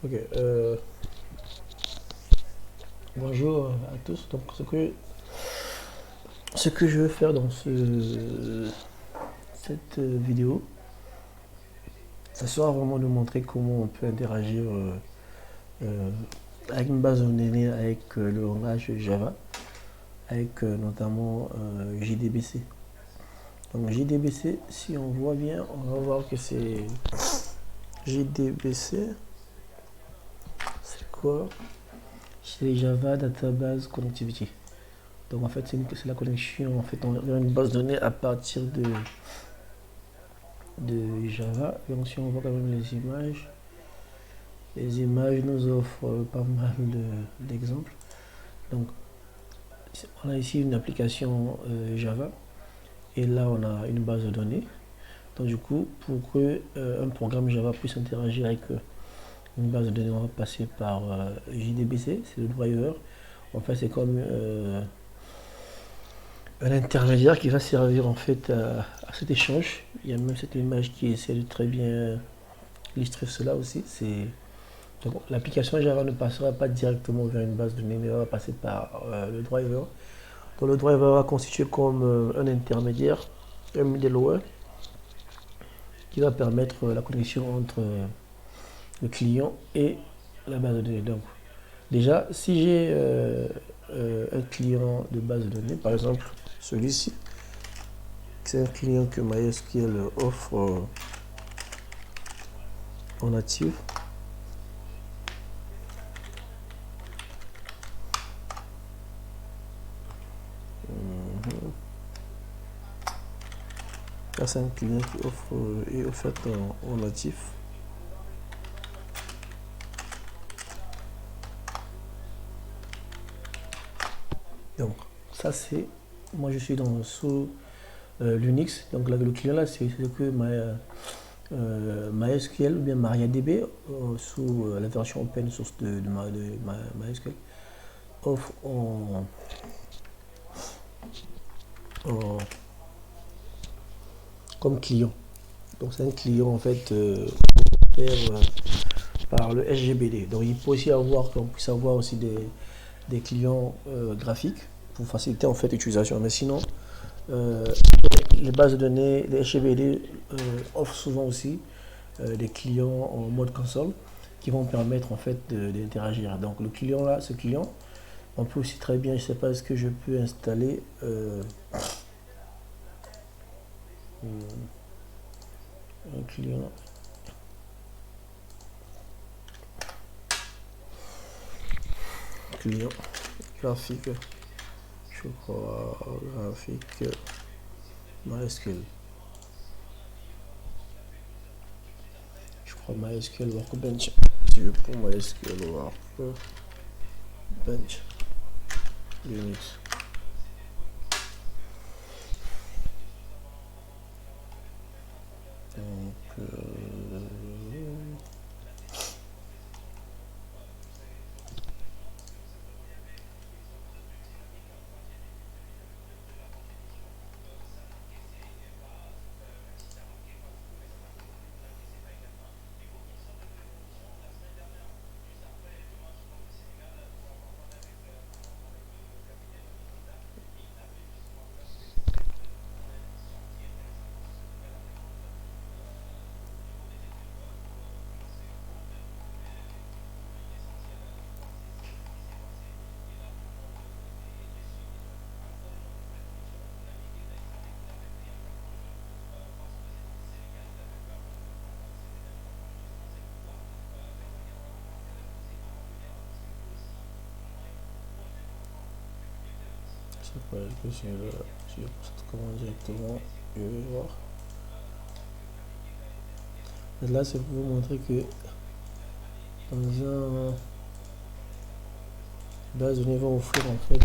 Ok. Bonjour à tous. Donc, ce que je veux faire dans cette vidéo, ça sera vraiment de montrer comment on peut interagir euh, avec une base de données, avec le langage Java, avec notamment JDBC. Donc JDBC, si on voit bien, on va voir que c'est JDBC, c'est quoi? C'est Java Database Connectivity. Donc en fait, c'est la connexion en fait, vers une base de données à partir de Java. Donc si on voit quand même les images nous offrent pas mal d'exemples. Donc on a ici une application Java et là on a une base de données. Donc du coup, pour que un programme Java puisse interagir avec une base de données, on va passer par JDBC, c'est le driver. En fait, c'est comme un intermédiaire qui va servir en fait à cet échange. Il y a même cette image qui essaie de très bien illustrer cela aussi. Donc l'application Java ne passera pas directement vers une base de données, mais va passer par le driver. Donc le driver va constituer comme un intermédiaire, un middleware, qui va permettre la connexion entre le client et la base de données. Donc déjà, si j'ai un client de base de données, par exemple celui-ci, c'est un client que MySQL offre en native. Là, c'est un client qui offre est offert en natif. Donc, ça c'est. Moi, je suis sous Linux. Donc, là, le client là, c'est ce que MySQL ou bien MariaDB sous la version open source de MySQL offre comme client. Donc, c'est un client en fait par le SGBD. Donc, il peut aussi avoir, qu'on puisse avoir aussi des clients graphiques pour faciliter en fait l'utilisation. Mais sinon, euh, les bases de données, les SGBD offrent souvent aussi des clients en mode console qui vont permettre en fait d'interagir. Donc le client là, ce client, on peut aussi très bien, je sais pas, est-ce que je peux installer un client graphique, je crois graphique MySQL. Je crois MySQL Workbench. Si je prends MySQL Workbench Linux. Donc, je sais pas, est-ce que si je poste comment directement, je vais voir. Et là, c'est pour vous montrer que dans un base de données va offrir en fait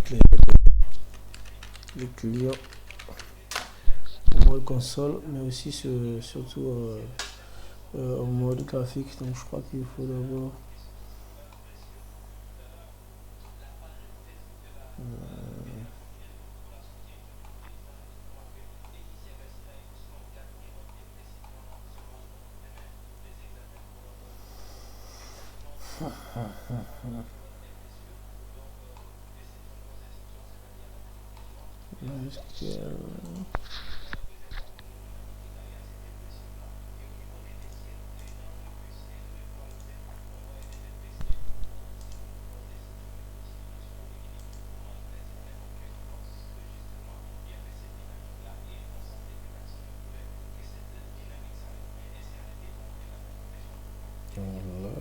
les clients en mode console, mais aussi surtout en mode graphique. Donc je crois qu'il faut d'abord MySQL. Voilà.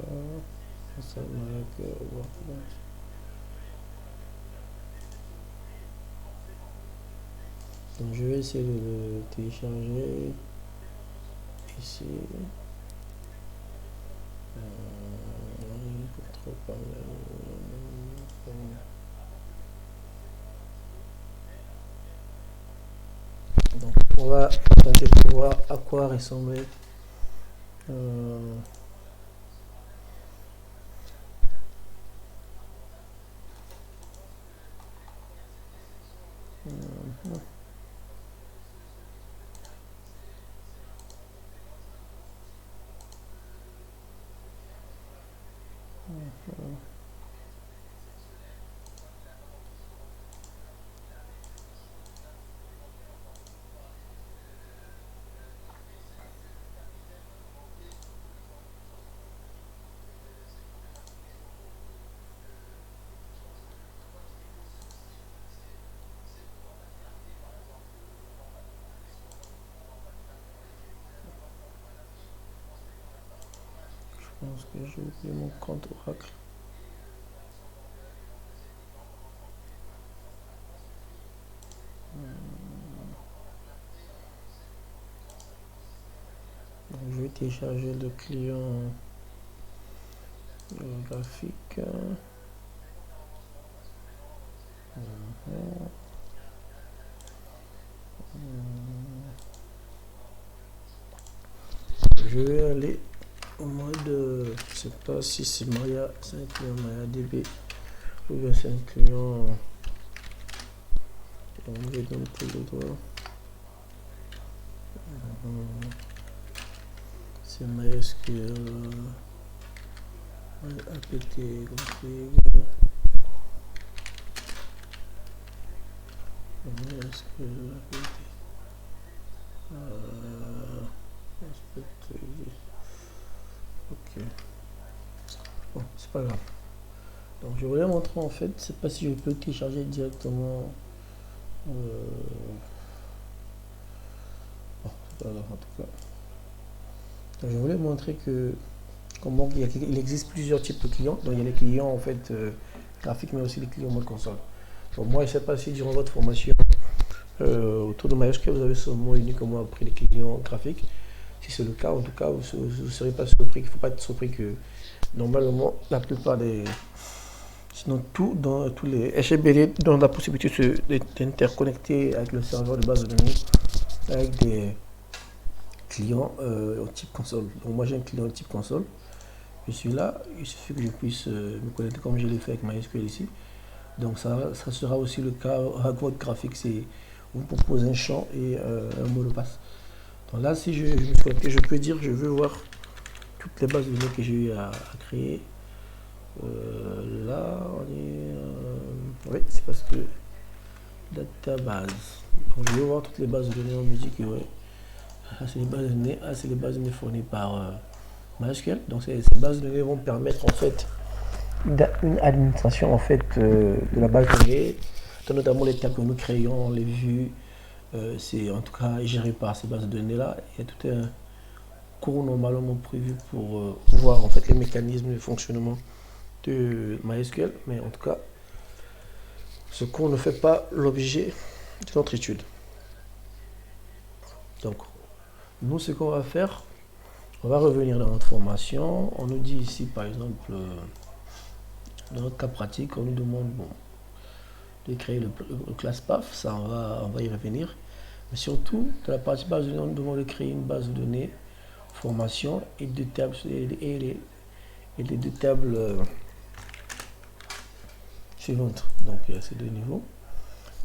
Ça marque WordPress. Donc je vais essayer de le télécharger ici. Donc on va tenter de voir à quoi ressemblait je pense que j'ai oublié mon compte Oracle. Donc, je vais télécharger le client graphique. Je vais aller au mode, je sais pas si c'est Maya, c'est un client MariaDB ou bien c'est un client. Donc je vais donner tout le doigt. C'est MySQL apt config MySQL apt ok, bon c'est pas grave. Donc je voulais montrer en fait, je sais pas si je peux télécharger directement bon, c'est pas grave en tout cas. Donc, je voulais montrer que comment il existe plusieurs types de clients. Donc il y a les clients en fait graphiques, mais aussi les clients mode console. Donc moi je sais pas si durant votre formation autour de MySQL vous avez seulement uniquement appris les clients graphiques. Si c'est le cas, en tout cas vous ne serez pas surpris, il ne faut pas être surpris que normalement la plupart des, sinon dans tous les HBD donnent la possibilité d'interconnecter avec le serveur de base de données avec des clients au type console. Donc moi j'ai un client type console. Je suis là, il suffit que je puisse me connecter comme je l'ai fait avec MySQL ici. Donc ça sera aussi le cas avec votre graphique, c'est vous propose un champ et un mot de passe. Donc là si je me suis connecté, je peux dire je veux voir toutes les bases de données que j'ai eu à créer. Là on est oui, c'est parce que database. Donc je veux voir toutes les bases de données en musique. Ouais. C'est les bases de données, c'est les bases de données fournies par MySQL. Donc ces bases de données vont permettre en fait une administration en fait de la base de données, notamment les tables que nous créons, les vues, c'est en tout cas géré par ces bases de données là. Il y a tout un cours normalement prévu pour voir en fait les mécanismes de fonctionnement de MySQL, mais en tout cas ce cours ne fait pas l'objet de notre étude. Donc nous ce qu'on va faire, on va revenir dans notre formation. On nous dit ici par exemple dans notre cas pratique, on nous demande de créer le class path, ça on va y revenir. Mais surtout, dans la partie base de données, on nous demande de créer une base de données, formation et deux tables, et les deux tables suivantes. Donc il y a ces deux niveaux.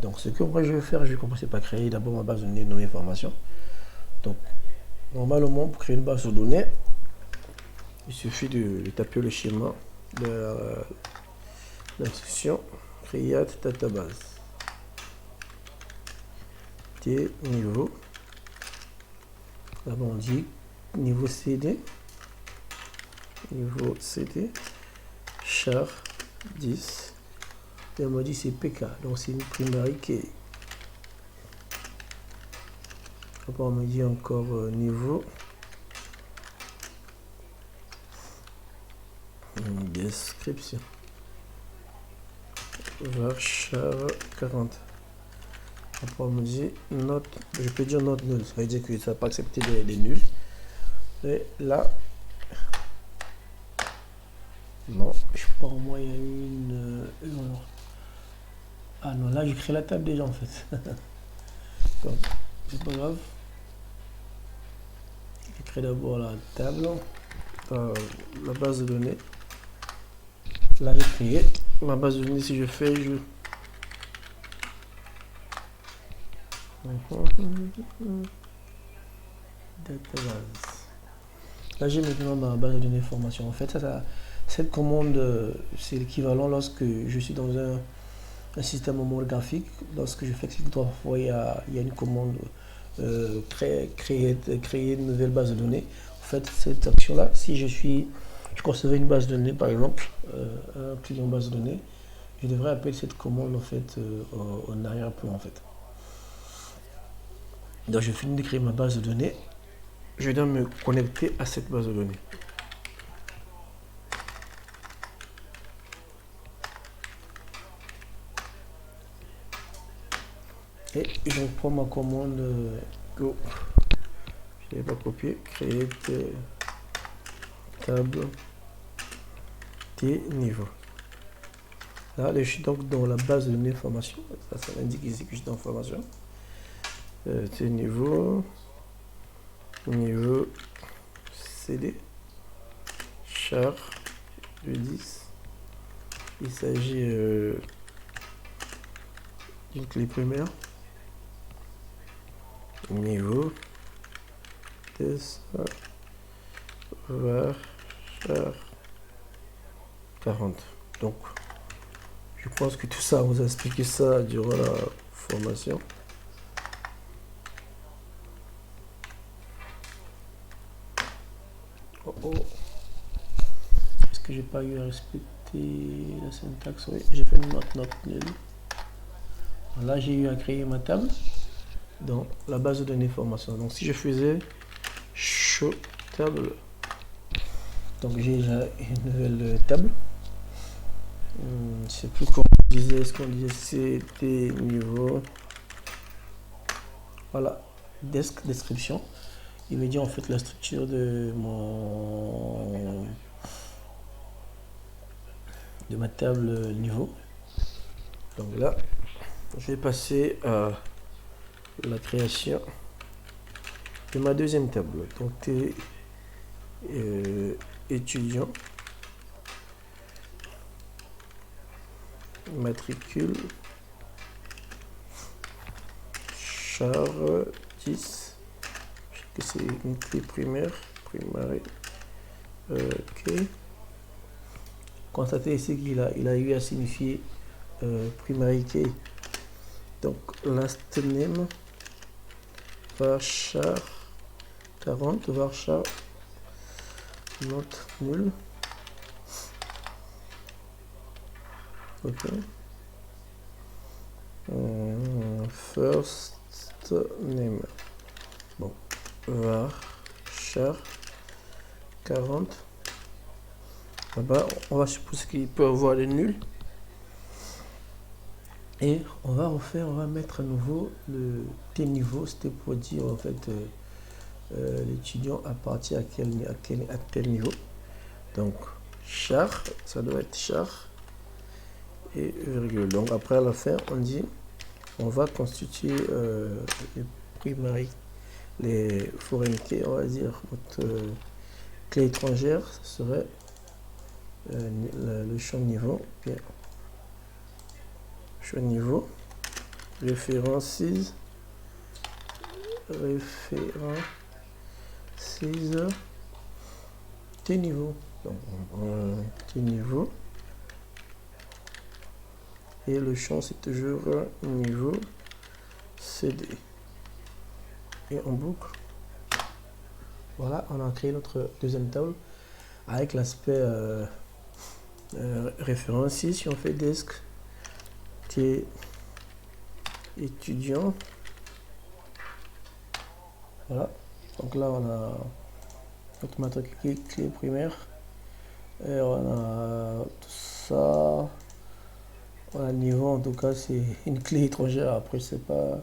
Donc ce que moi je vais faire, je vais commencer par créer d'abord ma base de données nommée formation. Donc normalement pour créer une base de données, il suffit de taper le schéma de l'instruction create database. T niveau. Là-bas on dit niveau CD. Niveau CD. Char 10. Et on m'a dit c'est PK. Donc c'est une primary key. Après on me dit encore niveau. Description. Varchar 40. Après on me dit note, je peux dire note nulle, ça veut dire que ça n'a pas accepté des nuls. Et là, non, je crois au moins il y a une erreur. Ah non, là j'ai créé la table déjà en fait. Donc, c'est pas grave. Je crée d'abord la table, la base de données. Là j'ai créé ma base de données. Si je fais, database. Là j'ai maintenant ma base de données formation. En fait, cette commande, c'est l'équivalent lorsque je suis dans un système homographique. Lorsque je fais clic droit, il y a une commande créer une nouvelle base de données. En fait, cette action-là, si je concevais une base de données, par exemple, un client base de données, je devrais appeler cette commande en fait en arrière-plan en fait. Donc je finis de créer ma base de données, je dois me connecter à cette base de données. Et je prends ma commande go. Je n'ai pas copié, créer table T niveau. Là, je suis donc dans la base de données formation. Ça m'indique ici que je suis dans formation. T niveau CD char de 10. Il s'agit d'une clé primaire. Niveau test var char 40. Donc je pense que tout ça, on vous a expliqué ça durant la formation. Est-ce que j'ai pas eu à respecter la syntaxe? Oui, j'ai fait une note nulle. Là, j'ai eu à créer ma table dans la base de données formation. Donc, si je faisais show table, donc j'ai déjà une nouvelle table. Je sais plus comment on disait. Est-ce qu'on disait c'était niveau? Voilà, description. Il me dit en fait la structure de ma table niveau. Donc là, je vais passer à la création de ma deuxième table. Donc T étudiant, matricule, char 10, que c'est une clé primaire, ok. Constatez ici qu'il a eu à signifier primary key. Donc last name varchar 40 varchar note nulle. Ok. First name. Bon. Varchar 40. Là-bas, on va supposer qu'il peut avoir les nuls. Et on va mettre à nouveau le T niveau. C'était pour dire en fait l'étudiant appartient à tel niveau. Donc char, ça doit être char et virgule. Donc après à la fin, on dit on va constituer les primary, les foreign key, on va dire notre clé étrangère, ce serait le champ niveau. Bien. Champ niveau, références, T niveau. Donc on prend un petit niveau. Et le champ c'est toujours niveau CD. Et on boucle. Voilà, on a créé notre deuxième table avec l'aspect référence. Ici, si on fait desk T étudiant, voilà. Donc là, on a notre matricule clé primaire. Et on a tout ça. On a niveau, en tout cas, c'est une clé étrangère. Après, c'est pas.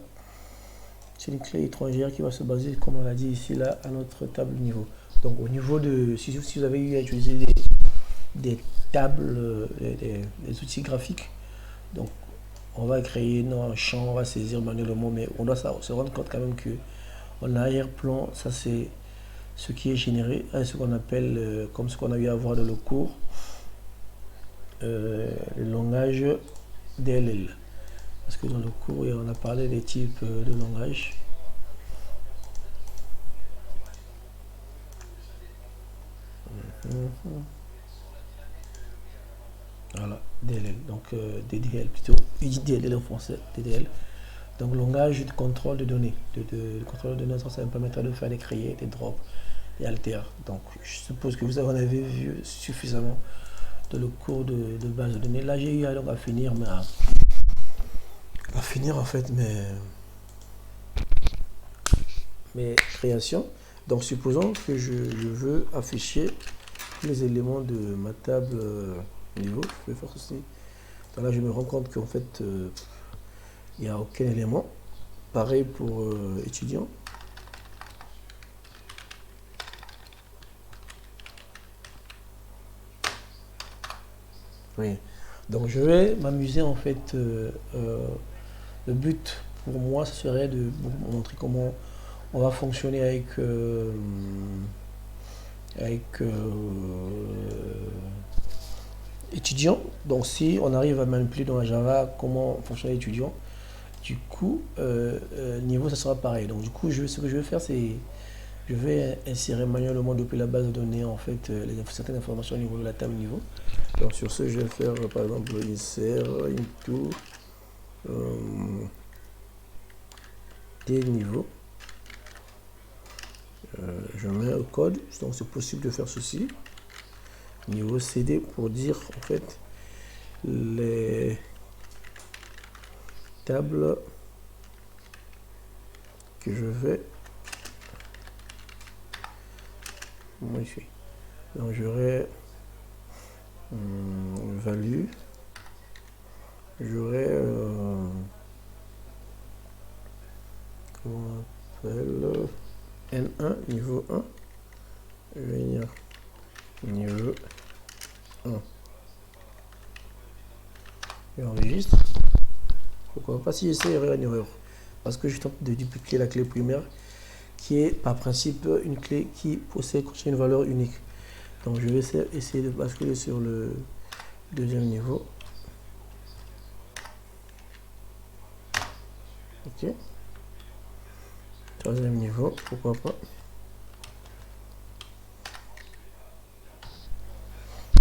C'est une clé étrangère qui va se baser, comme on l'a dit ici, là, à notre table niveau. Donc, au niveau de. Si vous avez eu à utiliser des tables, des outils graphiques, donc on va créer un champ, on va saisir manuellement, mais on doit se rendre compte quand même que en arrière-plan, ça c'est ce qui est généré, ce qu'on appelle, comme ce qu'on a eu à voir dans le cours, le langage DLL. Parce que dans le cours, on a parlé des types de langage. Voilà, DLL, donc DDL plutôt, DLL en français, DDL. Donc langage de contrôle de données. De contrôle de données, ça me permettra de faire des créer, des drops et alter. Donc je suppose que vous en avez vu suffisamment dans le cours de base de données. Là j'ai eu donc à finir en fait mes créations. Donc supposons que je veux afficher les éléments de ma table niveau. Je vais faire ceci. Donc là je me rends compte qu'en fait il n'y a aucun élément. Pareil pour étudiant. Oui. Donc je vais m'amuser en fait. Le but pour moi, ce serait de vous montrer comment on va fonctionner avec étudiant. Donc si on arrive à manipuler dans la Java comment fonctionner étudiant, du coup niveau ça sera pareil. Donc du coup ce que je vais faire c'est je vais insérer manuellement depuis la base de données en fait certaines informations au niveau de la table niveau. Donc sur ce je vais faire par exemple insert into des niveaux. Je mets un code, donc c'est possible de faire ceci. Niveau CD pour dire en fait les tables que je vais modifier. Donc j'aurai value, j'aurai comment on appelle N1 niveau 1, venir niveau 1 et enregistre. Pourquoi pas si j'essaie il y aurait une erreur parce que je tente de dupliquer la clé primaire qui est par principe une clé qui possède une valeur unique. Donc je vais essayer de basculer sur le deuxième niveau. Ok. Troisième niveau, pourquoi pas.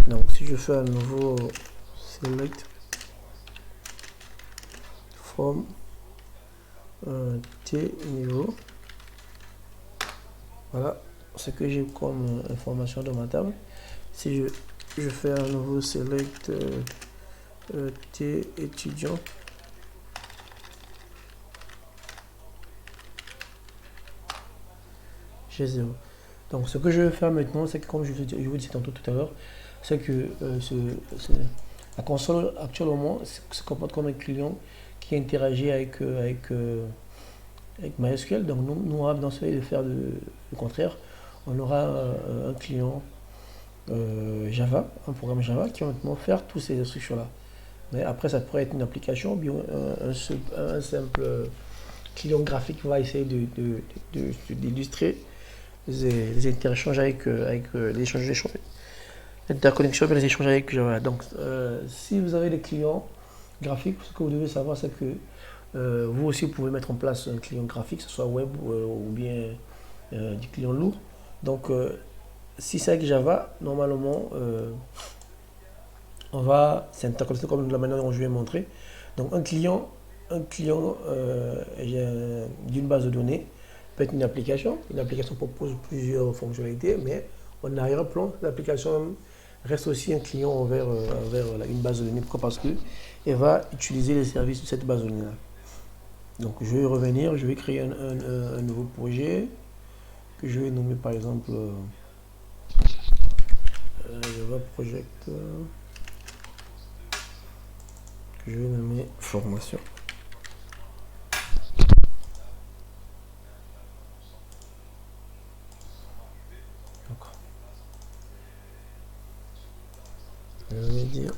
Donc si je fais à nouveau select from T niveau, voilà ce que j'ai comme information dans ma table. Si je fais à nouveau select T étudiant, j'ai 0. Donc ce que je vais faire maintenant, c'est que comme je vous disais tantôt tout à l'heure, c'est que la console actuellement se comporte comme un client qui interagit avec MySQL. Donc nous on va dans ce de faire le contraire. On aura un client Java, un programme Java qui va maintenant faire toutes ces instructions là. Mais après ça pourrait être une application, bien un simple client graphique qui va essayer d'illustrer les interchanges avec les échanges, l'interconnexion et les échanges avec Java. Donc si vous avez des clients graphiques, ce que vous devez savoir c'est que vous aussi vous pouvez mettre en place un client graphique, que ce soit web ou bien du client lourd. Donc si c'est avec Java, normalement, on va s'interconnecter comme de la manière dont je vais montrer. Donc un client d'une base de données peut être une application. Une application propose plusieurs fonctionnalités, mais en arrière-plan, l'application reste aussi un client envers une base de données. Pourquoi? Parce qu'elle va utiliser les services de cette base de données-là. Donc je vais revenir, je vais créer un nouveau projet que je vais nommer par exemple Java Project, que je vais nommer formation. Donc, je vais dire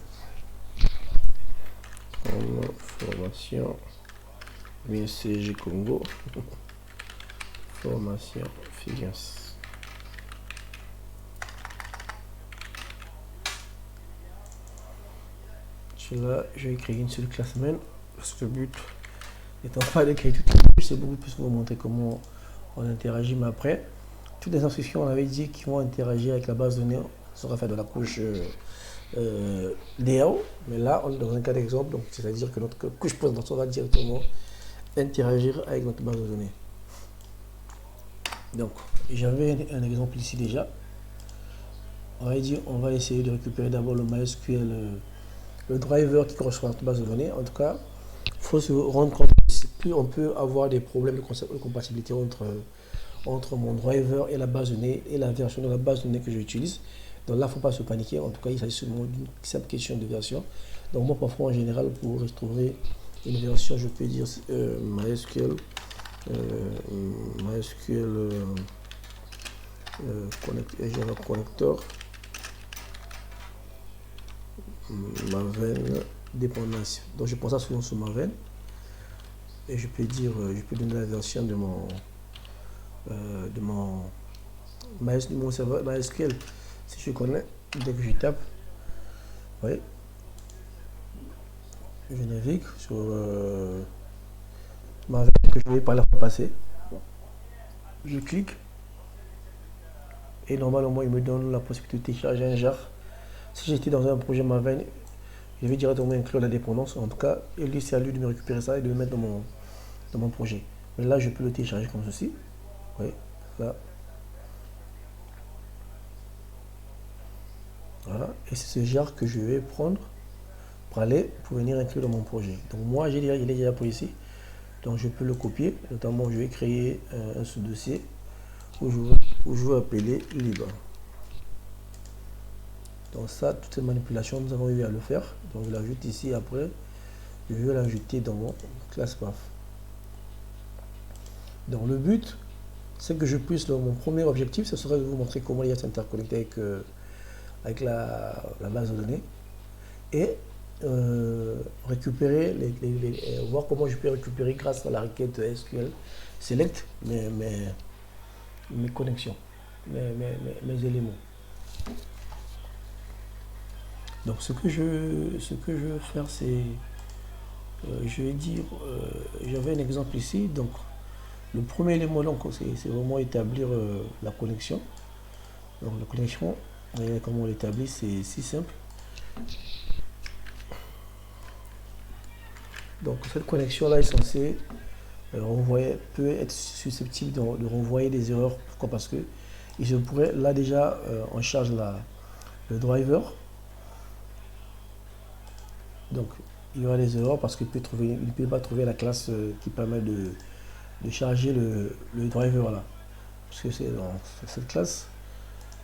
formation BCG Congo, formation Figures. Là, je vais créer une seule classe main parce que le but n'étant pas de créer toutes les couches, c'est beaucoup plus pour vous montrer comment on interagit. Mais après, toutes les instructions, on avait dit qu'ils vont interagir avec la base de données, ça sera fait de la couche DAO. Mais là, on est dans un cas d'exemple, donc c'est-à-dire que notre couche présentation va directement interagir avec notre base de données. Donc, j'avais un exemple ici déjà. On va dire, on va essayer de récupérer d'abord le MySQL. Le driver qui correspond à notre base de données. En tout cas, il faut se rendre compte que plus on peut avoir des problèmes de compatibilité entre mon driver et la base de données et la version de la base de données que j'utilise. Donc là, il ne faut pas se paniquer. En tout cas, il s'agit seulement d'une simple question de version. Donc moi, parfois, en général, pour retrouver une version, je peux dire MySQL Java Connector Maven dépendance. Donc je pense ça souvent sur Maven et je peux dire, je peux donner la version de mon serveur MySQL si je connais. Dès que je tape, oui, je navigue sur Maven que je vais par la fois passer. Je clique et normalement il me donne la possibilité de télécharger un jar. Si j'étais dans un projet Maven, je vais directement inclure la dépendance. En tout cas, et lui, c'est à lui de me récupérer ça et de le mettre dans mon projet. Mais là, je peux le télécharger comme ceci. Oui, là. Voilà. Et c'est ce jar que je vais prendre pour venir inclure dans mon projet. Donc moi, il est déjà pour ici. Donc je peux le copier. Notamment, je vais créer un sous-dossier où je veux appeler libre. Donc ça, toutes ces manipulations, nous avons eu à le faire. Donc je l'ajoute ici après. Je vais l'ajouter dans mon classe path. Donc le but, c'est que je puisse, mon premier objectif, ce serait de vous montrer comment il y a s'interconnecter avec la base de données et récupérer, voir comment je peux récupérer grâce à la requête SQL select mes connexions, mes éléments. Donc ce que je veux faire, c'est, je vais dire, j'avais un exemple ici. Donc le premier élément, c'est vraiment établir la connexion. Donc la connexion, comment on l'établit, c'est si simple. Donc cette connexion-là est censée peut être susceptible de renvoyer des erreurs. Pourquoi? Parce que il se pourrait, là déjà, on charge le driver. Donc il y aura des erreurs parce qu'il ne peut pas trouver la classe qui permet de charger le driver là. Parce que c'est dans cette classe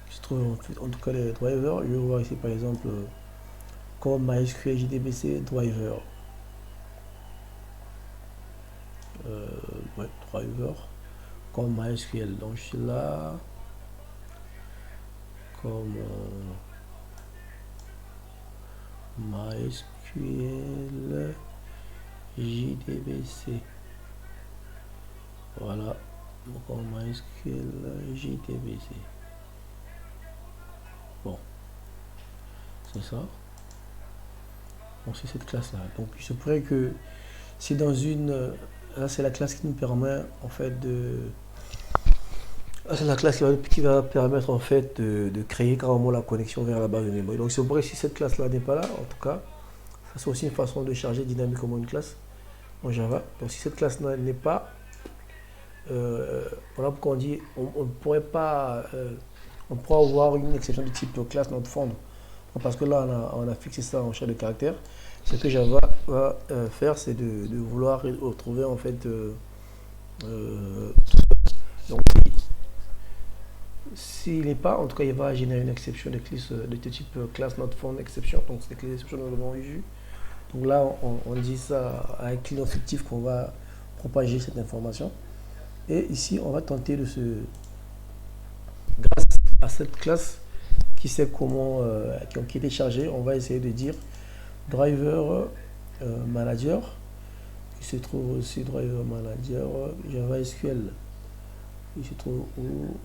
qui se trouve en tout cas les drivers. Je vais voir ici par exemple comme MySQL JDBC driver. Driver comme MySQL. Donc je suis là comme MySQL JDBC. Voilà, donc MySQL JDBC. Bon, c'est ça. Donc c'est cette classe là. Donc il se pourrait que c'est dans une, là c'est la classe qui nous permet en fait C'est la classe qui va permettre en fait de créer carrément la connexion vers la base de données. Donc c'est vrai que si cette classe-là n'est pas là, en tout cas, ça c'est aussi une façon de charger dynamiquement une classe en Java. Donc si cette classe-là n'est pas, voilà pourquoi on dit on ne pourrait pas, on pourrait avoir une exception du type classe not found. Parce que là on a fixé ça en champ de caractère. Ce que Java va faire, c'est de vouloir retrouver en fait euh, donc s'il n'est pas, en tout cas, il va générer une exception de type class not found exception. Donc, c'est les exceptions que nous avons vues. Donc là, on dit ça à un client fictif qu'on va propager cette information. Et ici, on va tenter de se, grâce à cette classe qui sait comment, qui est chargée, on va essayer de dire driver manager, qui se trouve aussi driver manager Java SQL, qui se trouve où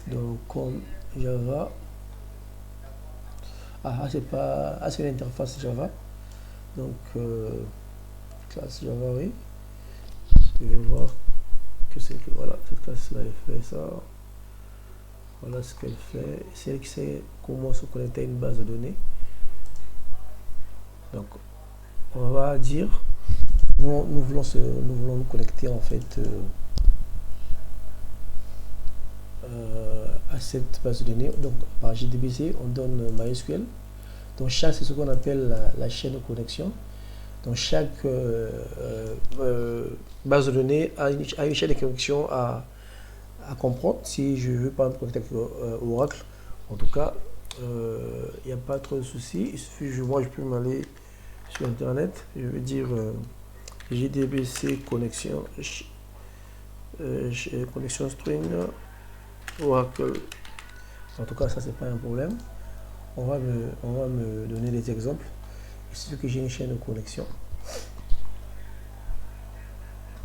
donc comme Java. C'est pas. C'est l'interface Java. Donc, classe Java, oui. Je vais voir que c'est que voilà, cette classe-là, elle fait ça. Voilà ce qu'elle fait. C'est elle qui sait comment se connecter à une base de données. Donc, on va dire, nous voulons nous connecter en fait à cette base de données. Donc, par JDBC, on donne MySQL. Donc, chaque, c'est ce qu'on appelle la chaîne de connexion. Donc, chaque base de données a une chaîne de connexion à comprendre. Si je veux pas me connecter avec Oracle, en tout cas, il n'y a pas trop de soucis. Il suffit, moi, je peux m'aller sur Internet. Je vais dire JDBC connexion, connexion string Oracle. En tout cas, ça, c'est pas un problème. On va me donner des exemples. Il suffit que j'ai une chaîne de connexion.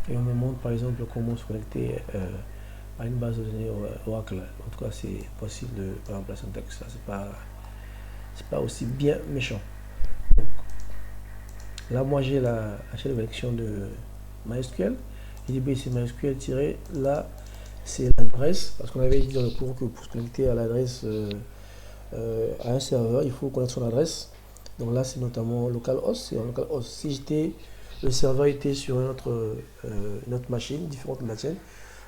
Et on me montre par exemple comment se connecter à une base de données Oracle. En tout cas, c'est possible de remplacer un texte. C'est pas aussi bien méchant. Donc, là, moi, j'ai la chaîne de connexion de MySQL. JDBC MySQL là, c'est l'adresse. Parce qu'on avait dit dans le cours que pour se connecter à l'adresse à un serveur, il faut connaître son adresse. Donc là, c'est notamment localhost. C'est en localhost. Si le serveur était sur une autre machine, différente de la tienne,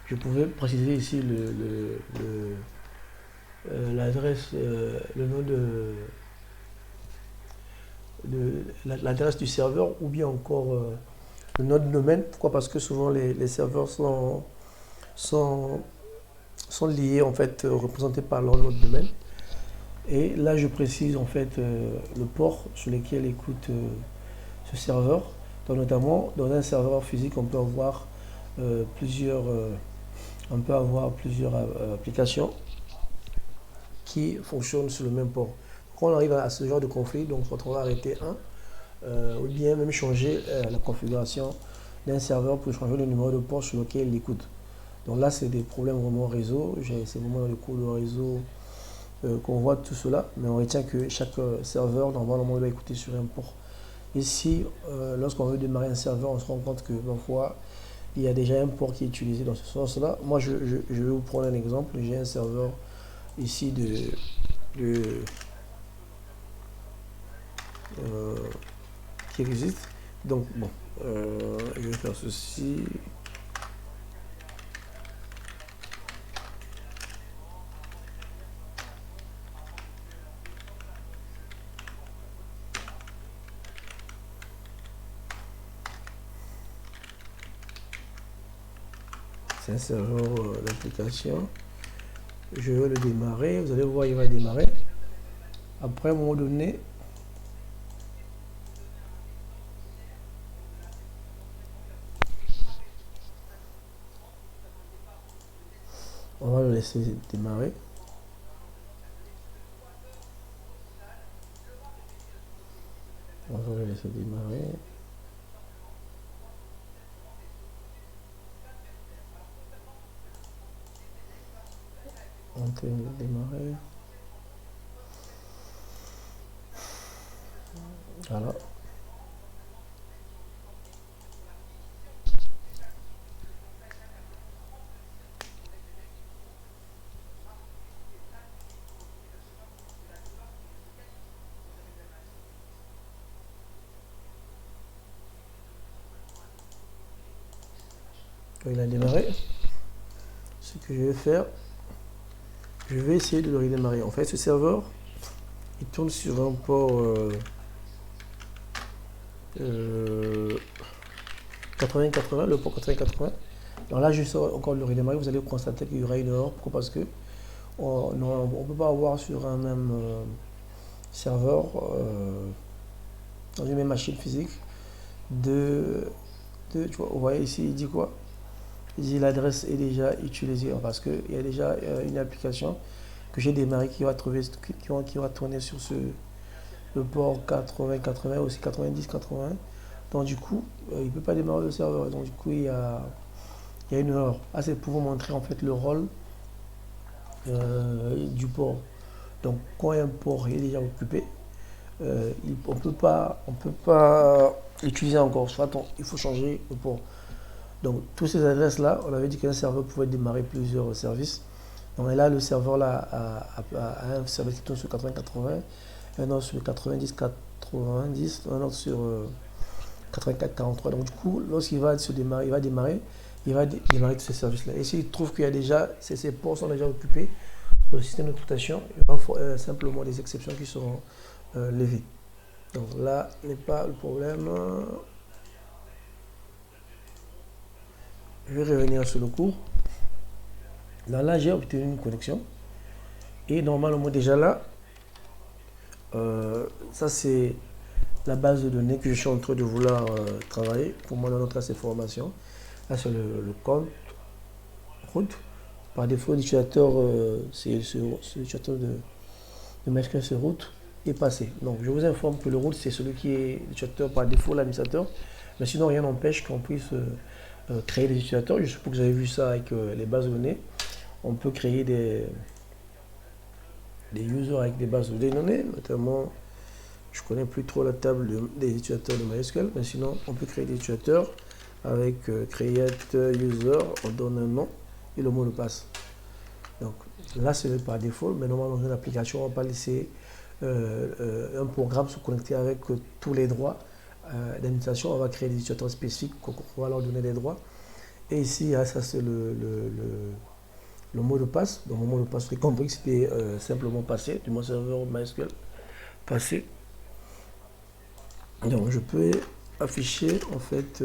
je pouvais préciser ici l'adresse, le nom de l'adresse du serveur ou bien encore le nom de domaine. Pourquoi? Parce que souvent les serveurs sont liés, en fait, représentés par leur nom de domaine. Et là, je précise en fait le port sur lequel écoute ce serveur. Donc, notamment, dans un serveur physique, on peut avoir plusieurs applications qui fonctionnent sur le même port. Quand on arrive à ce genre de conflit, donc on va arrêter ou bien même changer la configuration d'un serveur pour changer le numéro de port sur lequel il écoute. Donc là, c'est des problèmes vraiment réseau. C'est vraiment dans les cours de réseau qu'on voit tout cela, mais on retient que chaque serveur, normalement, doit écouter sur un port. Ici, lorsqu'on veut démarrer un serveur, on se rend compte que parfois, il y a déjà un port qui est utilisé dans ce sens-là. Moi, je vais vous prendre un exemple. J'ai un serveur ici qui existe. Donc, bon, je vais faire ceci. C'est un serveur d'application. Je vais le démarrer. Vous allez voir, il va démarrer. Après, à un moment donné, on va le laisser démarrer. On va le laisser démarrer. On peut démarrer. Voilà. Quand il a démarré, ce que je vais faire, je vais essayer de le redémarrer. En fait, ce serveur, il tourne sur un port 80-80, le port 80-80. Alors là, je vais encore le redémarrer. Vous allez constater qu'il y aura une erreur. Pourquoi? Parce que on ne peut pas avoir sur un même serveur, dans une même machine physique, tu vois, vous voyez ici, il dit quoi? Il dit l'adresse est déjà utilisée parce qu'il y a déjà une application que j'ai démarré qui va tourner sur le port 80-80, aussi 90-80. Donc du coup, il ne peut pas démarrer le serveur. Donc du coup, il y a une erreur. Ah, c'est pour vous montrer en fait le rôle du port. Donc quand un port est déjà occupé, on peut pas l'utiliser encore. Soit il faut changer le port. Donc toutes ces adresses là, on avait dit qu'un serveur pouvait démarrer plusieurs services. Donc là, le serveur là a un service qui tourne sur 80-80, un autre sur 90-90, un autre sur 84-43. Donc du coup, lorsqu'il va se démarrer, il va démarrer tous ces services-là. Et s'il trouve qu'il y a déjà, ces ports sont déjà occupés, le système d'exploitation, il y aura simplement des exceptions qui seront levées. Donc là n'est pas le problème. Je vais revenir sur le cours. Là j'ai obtenu une connexion. Et normalement, déjà là, ça c'est la base de données que je suis en train de vouloir travailler pour moi dans notre classe de formation. Là, c'est le compte route. Par défaut, l'utilisateur, c'est l'utilisateur de MySQL, ce route est passé. Donc, je vous informe que le route, c'est celui qui est l'utilisateur par défaut, l'administrateur. Mais sinon, rien n'empêche qu'on puisse créer des utilisateurs. Je suppose que vous avez vu ça avec les bases de données. On peut créer des users avec des bases de données, notamment, je connais plus trop la table des utilisateurs de MySQL, mais sinon, on peut créer des utilisateurs avec create user, on donne un nom et le mot de passe. Donc là, c'est par défaut, mais normalement, dans une application, on ne va pas laisser un programme se connecter avec tous les droits d'administration. On va créer des utilisateurs spécifiques, on va leur donner des droits. Et ici, ça c'est le mot de passe. Donc, mon mot de passe, vous avez compris que c'était simplement passé, du mon serveur MySQL, passé. Donc, je peux afficher en fait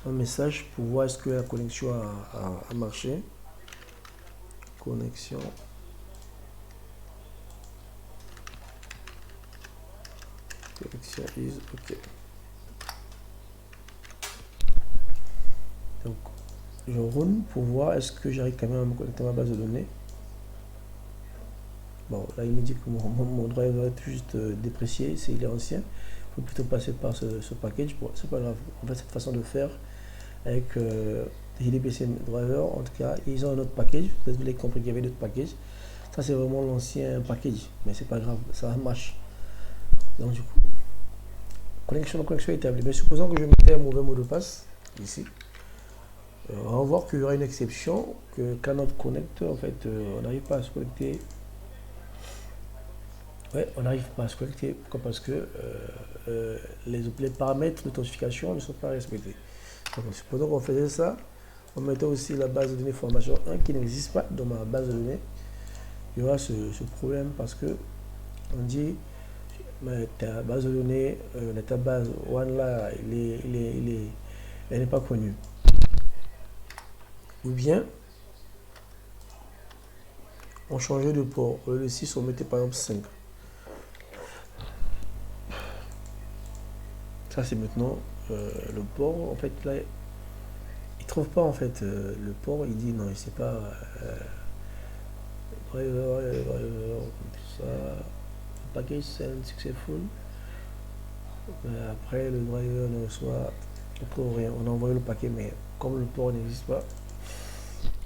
un message pour voir est-ce que la connexion a marché. Connexion. Connexion is OK. Donc, je run pour voir est-ce que j'arrive quand même à me connecter à ma base de données. Bon, là, il me dit que mon driver est juste déprécié, il est ancien. Il faut plutôt passer par ce package. Bon, c'est pas grave. En fait, cette façon de faire avec JDBC Driver, en tout cas, ils ont un autre package. Vous avez compris qu'il y avait d'autres packages. Ça, c'est vraiment l'ancien package, mais c'est pas grave, ça marche. Donc, du coup, connexion établie. Mais supposons que je mettais un mauvais mot de passe ici. On va voir qu'il y aura une exception, que quand on connecte, en fait, on n'arrive pas à se connecter. Ouais, on n'arrive pas à se connecter. Pourquoi? Parce que les paramètres d'authentification ne sont pas respectés. Donc, supposons qu'on faisait ça, on mettait aussi la base de données formation 1 qui n'existe pas dans ma base de données. Il y aura ce problème parce que on dit ta base de données, ta base one là, elle n'est pas connue. Ou bien on changeait de port. Le 6, on mettait par exemple 5. Ça c'est maintenant le port. En fait là, il trouve pas en fait le port. Il dit non, il sait pas. Driver, ça. Package send successful. Mais après le driver ne reçoit, on trouve rien. On a envoyé le paquet, mais comme le port n'existe pas,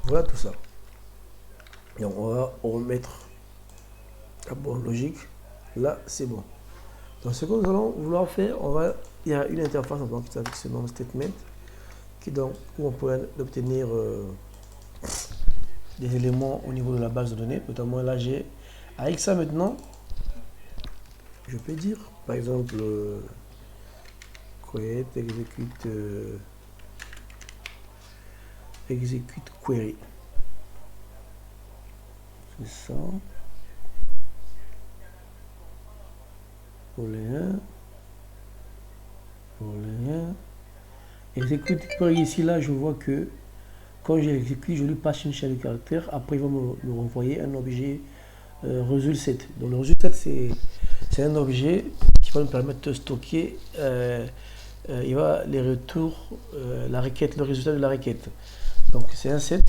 voilà tout ça. Et on va remettre la bonne logique. Là, c'est bon. Donc ce que nous allons vouloir faire, il y a une interface en qui s'appelle ce nom statement où on peut obtenir des éléments au niveau de la base de données, notamment là j'ai avec ça maintenant je peux dire par exemple create execute execute query. C'est ça. Pour les 1. Pour les 1. Execute query ici, là, je vois que quand je l'exécute, je lui passe une chaîne de caractères. Après, il va me renvoyer un objet result7. Donc, le result7, c'est un objet qui va nous permettre de stocker il va les retours, la requête, le résultat de la requête. Donc, c'est un set.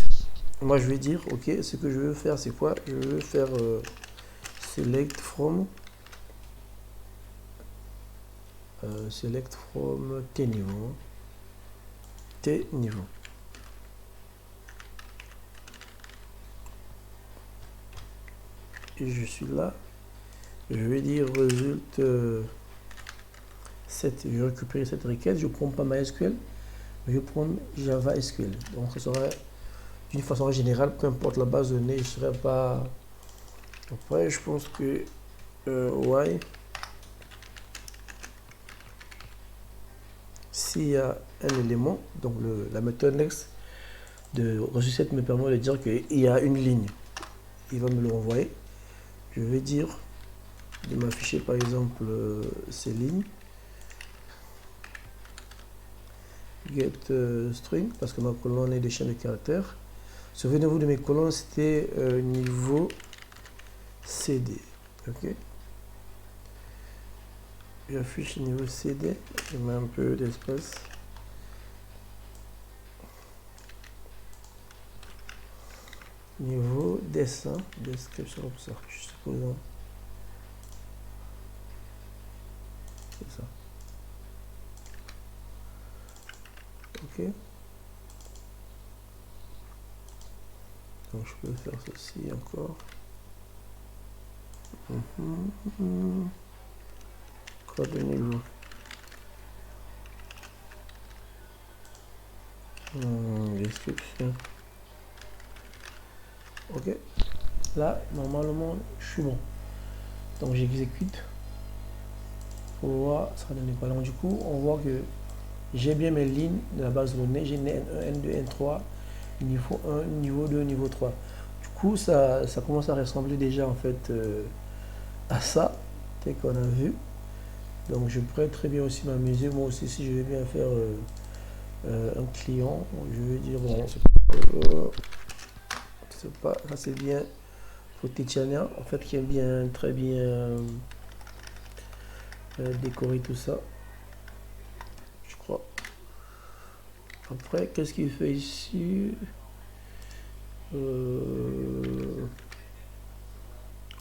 Moi, je vais dire, ok, ce que je veux faire, c'est quoi? Je veux faire select from T niveau. T niveau. Et je suis là. Je vais dire result 7. Je vais récupérer cette requête. Je prends pas MySQL. Je vais prendre Java SQL. Donc, ce sera d'une façon générale, peu importe la base de données, je ne serai pas. Après, je pense que y, s'il y a un élément, donc la méthode next de result7 me permet de dire qu'il y a une ligne. Il va me le renvoyer. Je vais dire de m'afficher par exemple ces lignes. Get string, parce que ma colonne est des chaînes de caractères. Souvenez-vous de mes colonnes, c'était niveau CD. Ok. J'affiche niveau CD, je mets un peu d'espace. Niveau dessin, description, comme ça, je suppose. C'est ça. Ok. Donc je peux faire ceci encore. Code de niveau. Description. Ok. Là, normalement, je suis bon. Donc j'exécute. Pour voir, ça donne quoi. Donc du coup, on voit que j'ai bien mes lignes de la base de données. J'ai N1, N2, N3, niveau 1, niveau 2, niveau 3. Du coup, ça commence à ressembler déjà en fait à ça, tel qu'on a vu. Donc je pourrais très bien aussi m'amuser. Moi aussi, si je vais bien faire un client, je vais dire bon, c'est pas, ça c'est bien Fortitiana, en fait, qui est bien, très bien décoré tout ça, je crois. Après, qu'est-ce qu'il fait ici?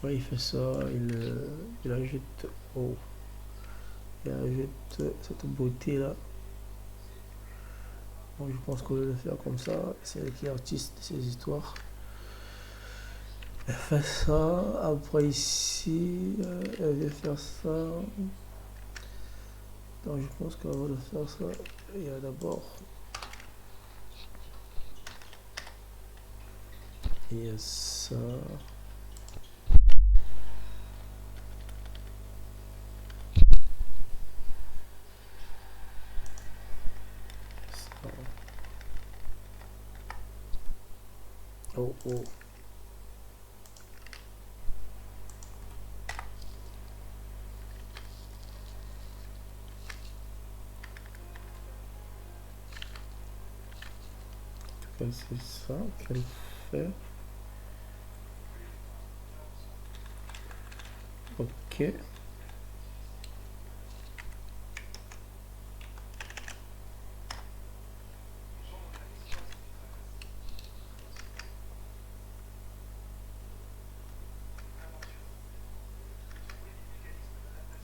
Ouais, il fait ça, il ajoute, oh, il ajoute cette beauté là. Donc, je pense qu'on va le faire comme ça. C'est qui est artiste de ces histoires. Elle fait ça. Après ici, elle va faire ça. Donc je pense qu'on va le faire ça. Il y a d'abord. Il y a ça. Oh oh. C'est ça qu'elle fait. Ok.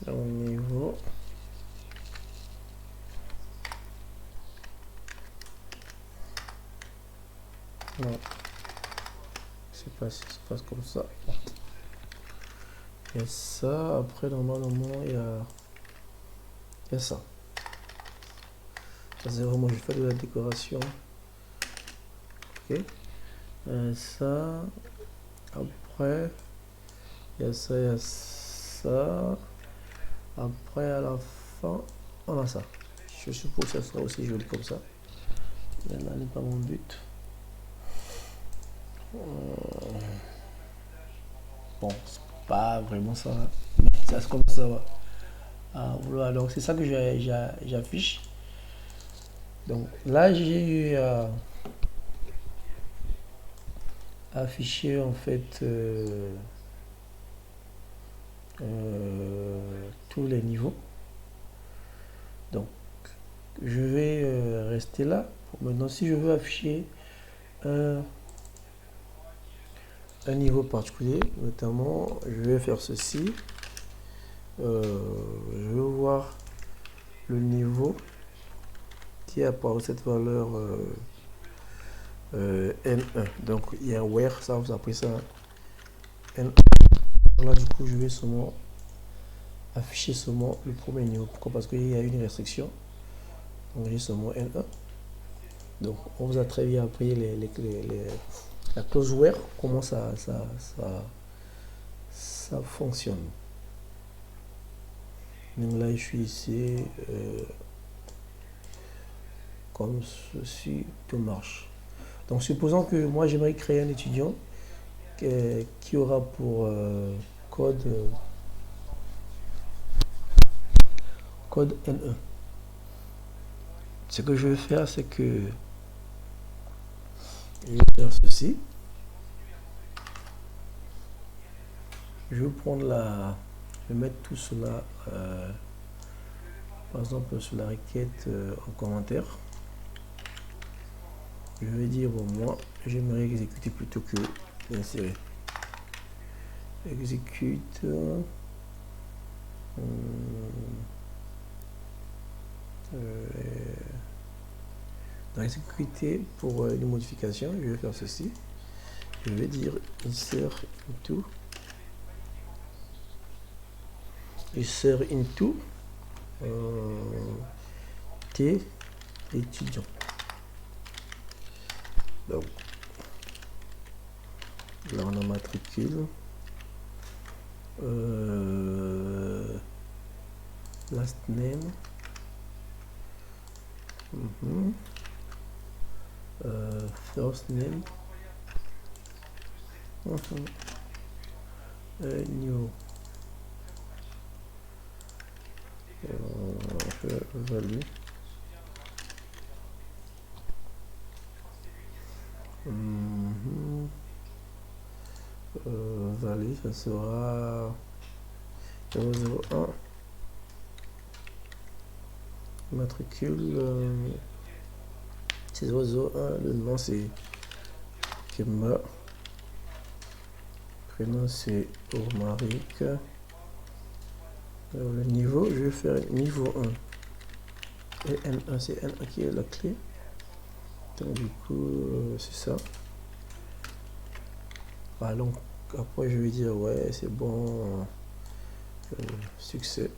Au niveau. Non. C'est pas si ça se passe comme ça. Il y a ça. Après, normalement, il y a ça. Ça, c'est vraiment, je fais de la décoration. Ok. Ça. Après, il y a ça, il y a ça. Après, à la fin, on a ça. Je suppose que ça sera aussi joli comme ça. Mais là n'est pas mon but. Bon, c'est pas vraiment ça, mais ça se commence à vouloir. Donc c'est ça que j'affiche. Donc là, j'ai eu à afficher en fait tous les niveaux. Donc je vais rester là. Maintenant, si je veux afficher un, un niveau particulier, notamment, je vais faire ceci. Je vais voir le niveau qui apporte cette valeur N1. Donc il y a where, ça vous a pris ça N1. Là du coup je vais seulement afficher seulement le premier niveau. Pourquoi? Parce qu'il y a une restriction. Donc j'ai seulement N1. Donc on vous a très bien appris la clause where, comment ça fonctionne. Donc là je suis ici comme ceci, tout marche. Donc supposons que moi j'aimerais créer un étudiant qui aura pour code N1. Ce que je vais faire, c'est que je vais faire ceci. Je vais prendre je vais mettre tout cela par exemple sur la requête en commentaire. Je vais dire bon, moi j'aimerais exécuter plutôt que d'insérer. Exécute dans exécuter pour les modifications. Je vais faire ceci. Je vais dire insert into T étudiant. Donc là on a matricule, last name, first name, new value, value, ça sera 001, matricule c'est 001, le nom c'est Kemba, prénom c'est Omaric, le niveau, je vais faire niveau 1 et N1, c'est N1 qui est la clé. Donc du coup c'est ça. Ah, donc après je vais dire ouais c'est bon, succès.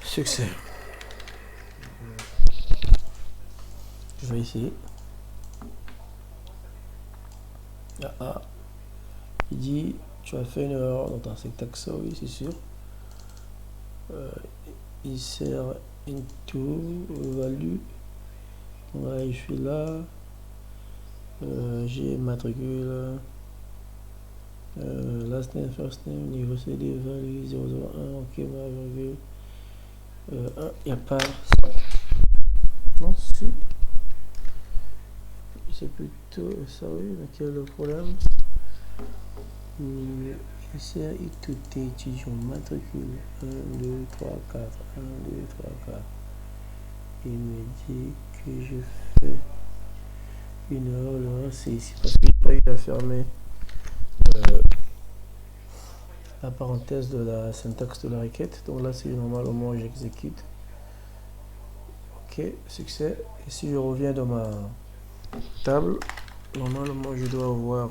Succès. Je vais essayer. Il dit tu as fait une erreur dans ta syntaxe, oui c'est sûr. Insert into value. Ouais, je suis là. J'ai matricule. Last name, first name, niveau CD, value 001, ok, ma virgule. 1, il n'y a pas ça. Non, si. C'est plutôt ça, oui, mais quel est le problème? Insert into T étudiant matricule 1, 2, 3, 4, 1, 2, 3, 4. Il me dit que je fais une erreur, c'est ici parce que j'ai pas eu à fermer la parenthèse de la syntaxe de la requête. Donc là c'est normalement j'exécute. Ok, succès. Et si je reviens dans ma table, normalement je dois avoir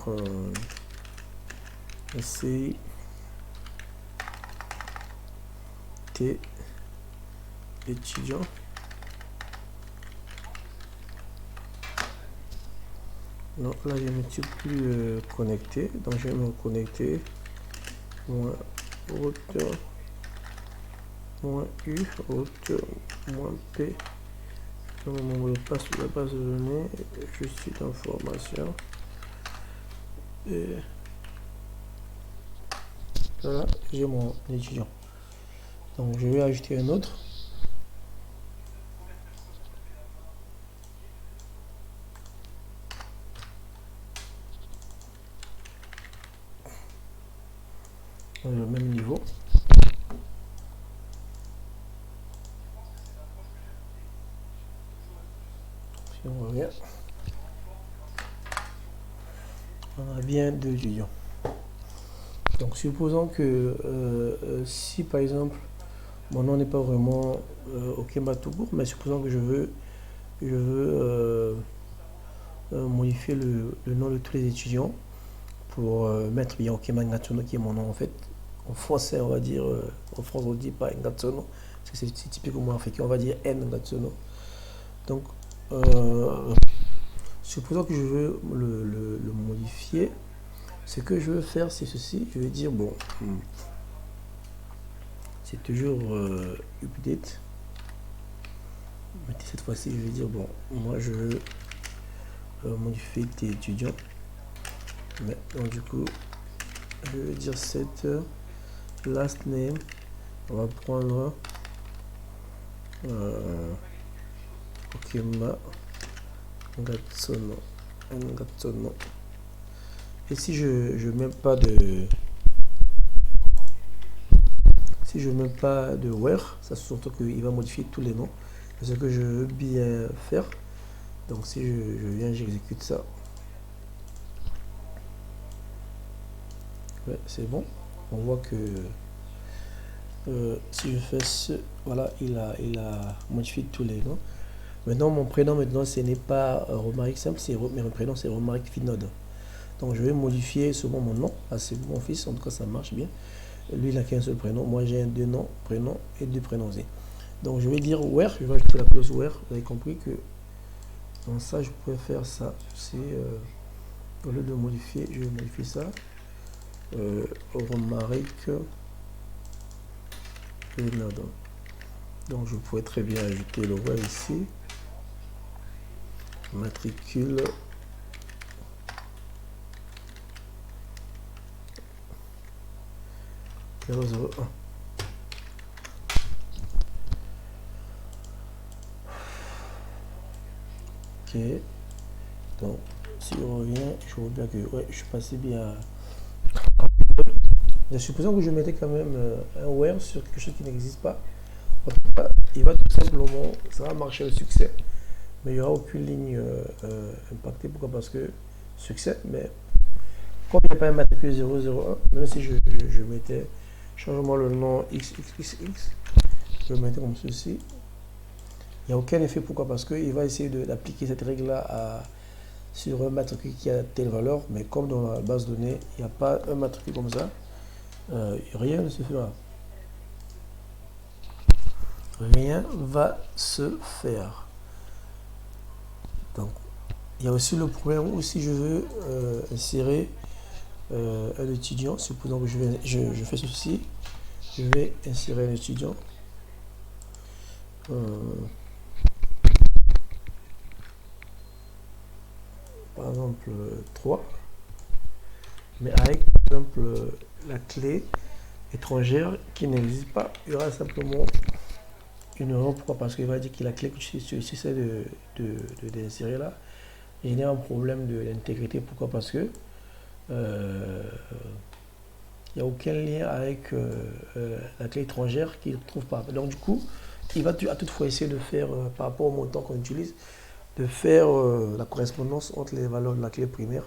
essai T étudiant. Non, là je ne suis plus connecté, donc je vais me connecter. Moins hauteur, moins U, hauteur, moins P, Je mets mon mot de passe sur la base de données. Je suis dans formation. Et voilà, j'ai mon étudiant. Donc je vais ajouter un autre. Le même niveau. Si on revient, on a bien deux étudiants. Donc supposons que si par exemple mon nom n'est pas vraiment Okemba tout court, mais supposons que je veux modifier le nom de tous les étudiants pour mettre bien Okemba Ngatsono qui est mon nom en fait. En français, on va dire, en France, on ne dit pas Ngatsono, parce que c'est typiquement africain, on va dire N Ngatsono. Donc, supposons que je veux le modifier. Ce que je veux faire, c'est ceci. Je vais dire, bon, c'est toujours update. Mais cette fois-ci, je vais dire, bon, moi, je veux modifier tes étudiants. Mais donc, du coup, je vais dire cette last name. On va prendre Okemba Ngatsono. Et si je mets pas de where, ça surtout qu'il va modifier tous les noms. C'est ce que je veux bien faire. Donc si je viens, j'exécute ça. Ouais, c'est bon. On voit que si je fais ce, voilà, il a modifié tous les noms. Maintenant, mon prénom, ce n'est pas Romaric simple, mais mon prénom, c'est Romaric Finode. Donc, je vais modifier seulement mon nom. Ah, c'est mon fils, en tout cas, ça marche bien. Lui, il n'a qu'un seul prénom. Moi, j'ai deux noms, prénom et deux prénoms. Donc, je vais dire where. Je vais ajouter la clause where. Vous avez compris que dans ça, je pourrais faire ça. C'est au lieu de modifier, je vais modifier ça. Romaric Finode. Donc, je pourrais très bien ajouter le where ici. Matricule 001. Ok. Donc, si on revient, je vois bien que ouais, je suis passé bien. Supposons que je mettais quand même un where sur quelque chose qui n'existe pas. En tout cas, il va tout simplement, ça va marcher au succès. Mais il n'y aura aucune ligne impactée. Pourquoi? Parce que succès, mais comme il n'y a pas un matricule 001, même si je mettais, change-moi le nom XXXX, je le mettais comme ceci, il n'y a aucun effet. Pourquoi? Parce qu'il va essayer d'appliquer cette règle-là sur un matricule qui a telle valeur, mais comme dans la base de données, il n'y a pas un matricule comme ça, rien ne se fera. Rien va se faire. Donc, il y a aussi le problème où si je veux insérer un étudiant, supposons que je fais ceci, je vais insérer un étudiant. Par exemple 3, mais avec par exemple la clé étrangère qui n'existe pas, il y aura simplement une erreur. Pourquoi? Parce qu'il va dire que la clé que tu essaies d'insérer là génère un problème d'intégrité. Pourquoi? Parce que il n'y a aucun lien avec la clé étrangère qu'il ne trouve pas. Donc du coup, il va à toutefois essayer de faire, par rapport au montant qu'on utilise, de faire la correspondance entre les valeurs de la clé primaire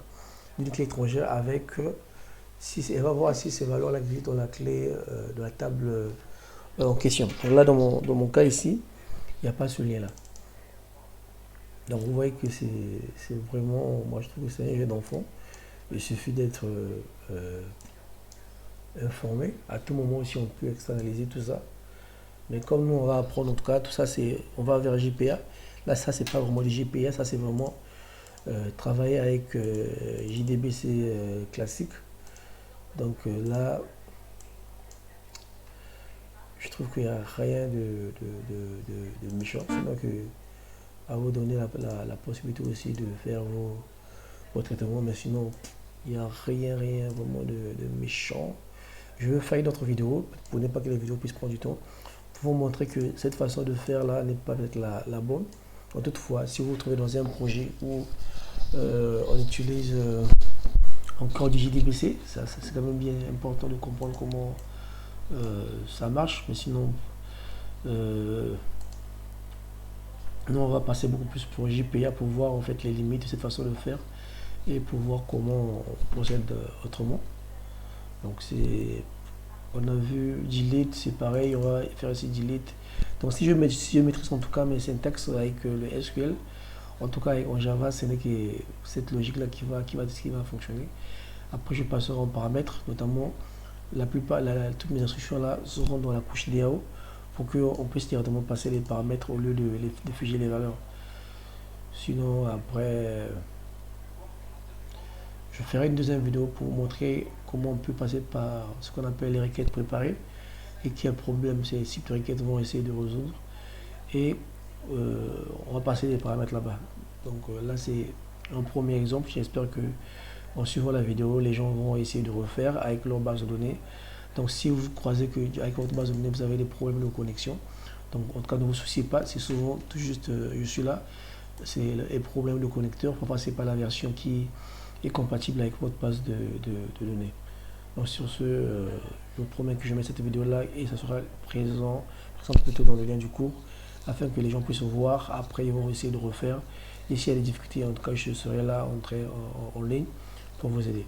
d'une clé étrangère avec, elle va voir si ces valeurs-là existent dans la clé de la table en question. Donc là, dans mon cas ici, il n'y a pas ce lien-là. Donc vous voyez que c'est vraiment, moi je trouve que c'est un jeu d'enfant. Il suffit d'être informé. À tout moment aussi, on peut externaliser tout ça. Mais comme nous, on va apprendre, en tout cas, tout ça, on va vers JPA. Là, ça, c'est pas vraiment du JPA, ça, c'est vraiment travailler avec JDBC classique. Donc là, je trouve qu'il n'y a rien de méchant. Sinon que à vous donner la possibilité aussi de faire vos traitements, mais sinon, il n'y a rien vraiment de méchant. Je vais faire une autre vidéo pour ne pas que les vidéos puissent prendre du temps, pour vous montrer que cette façon de faire là n'est pas peut-être la bonne. Toutefois, si vous vous trouvez dans un projet où on utilise encore du JDBC, ça c'est quand même bien important de comprendre comment ça marche, mais sinon nous on va passer beaucoup plus pour JPA pour voir en fait les limites de cette façon de faire et pour voir comment on procède autrement. Donc c'est, on a vu delete, c'est pareil, on va faire aussi delete. Donc si je maîtrise en tout cas mes syntaxes avec le SQL, en tout cas en Java, ce n'est que cette logique là qui va fonctionner. Après je passerai en paramètres, notamment toutes mes instructions là seront dans la couche DAO pour qu'on puisse directement passer les paramètres au lieu de figer les valeurs. Sinon après je ferai une deuxième vidéo pour montrer comment on peut passer par ce qu'on appelle les requêtes préparées et quel problème ces types de requêtes vont essayer de résoudre. Et on va passer les paramètres là-bas. Donc là c'est un premier exemple. J'espère que en suivant la vidéo, les gens vont essayer de refaire avec leur base de données. Donc si vous croisez que avec votre base de données vous avez des problèmes de connexion, donc en tout cas ne vous souciez pas, c'est souvent tout juste je suis là, c'est les problèmes de connecteur pour passer par la version qui est compatible avec votre base de données. Donc sur ce, je vous promets que je mets cette vidéo là et ça sera présent plutôt dans le lien du cours afin que les gens puissent voir. Après ils vont essayer de refaire et s'il y a des difficultés, en tout cas je serai là en ligne pour vous aider.